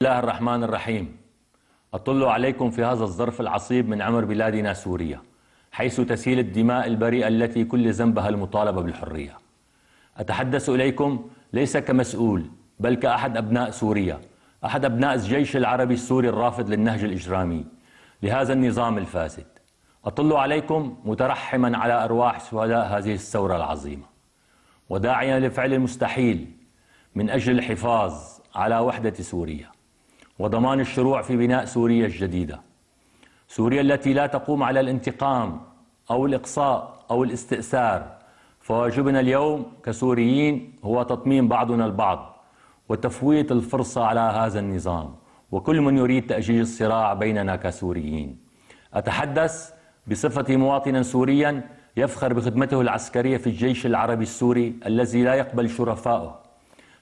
بسم الله الرحمن الرحيم. أطل عليكم في هذا الظرف العصيب من عمر بلادنا سوريا، حيث تسيل الدماء البريئة التي كل ذنبها المطالبة بالحرية. أتحدث إليكم ليس كمسؤول، بل كأحد أبناء سوريا، أحد أبناء الجيش العربي السوري الرافض للنهج الإجرامي لهذا النظام الفاسد. أطل عليكم مترحما على أرواح شهداء هذه الثورة العظيمة، وداعيا لفعل المستحيل من أجل الحفاظ على وحدة سوريا وضمان الشروع في بناء سوريا الجديدة، سوريا التي لا تقوم على الانتقام أو الإقصاء أو الاستئثار. فواجبنا اليوم كسوريين هو تطمين بعضنا البعض وتفويت الفرصة على هذا النظام وكل من يريد تأجيج الصراع بيننا كسوريين. أتحدث بصفتي مواطنا سوريا يفخر بخدمته العسكرية في الجيش العربي السوري الذي لا يقبل شرفائه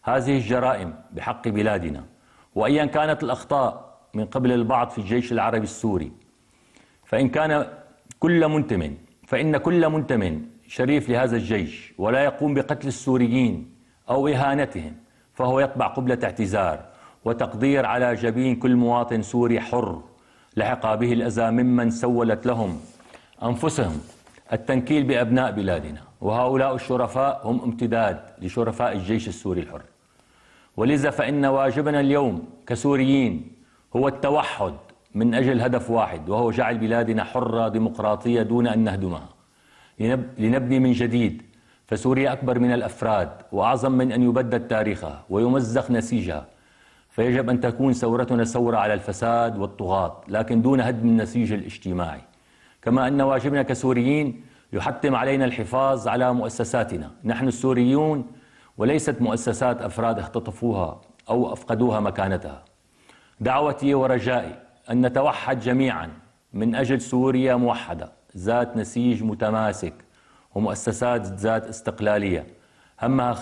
هذه الجرائم بحق بلادنا، وأيا كانت الأخطاء من قبل البعض في الجيش العربي السوري. فإن كل منتم شريف لهذا الجيش ولا يقوم بقتل السوريين أو إهانتهم، فهو يطبع قبلة اعتذار وتقدير على جبين كل مواطن سوري حر لحق به الأذى ممن سولت لهم أنفسهم التنكيل بأبناء بلادنا، وهؤلاء الشرفاء هم امتداد لشرفاء الجيش السوري الحر. ولذا فإن واجبنا اليوم كسوريين هو التوحد من أجل هدف واحد، وهو جعل بلادنا حرة ديمقراطية دون أن نهدمها، لنبني من جديد. فسوريا أكبر من الأفراد وأعظم من أن يبدد تاريخها ويمزق نسيجها، فيجب أن تكون ثورتنا ثورة على الفساد والطغاة، لكن دون هدم النسيج الاجتماعي. كما أن واجبنا كسوريين يحتم علينا الحفاظ على مؤسساتنا نحن السوريون، وليست مؤسسات أفراد اختطفوها أو أفقدوها مكانتها. دعوتي ورجائي أن نتوحد جميعا من أجل سوريا موحدة ذات نسيج متماسك ومؤسسات ذات استقلالية همها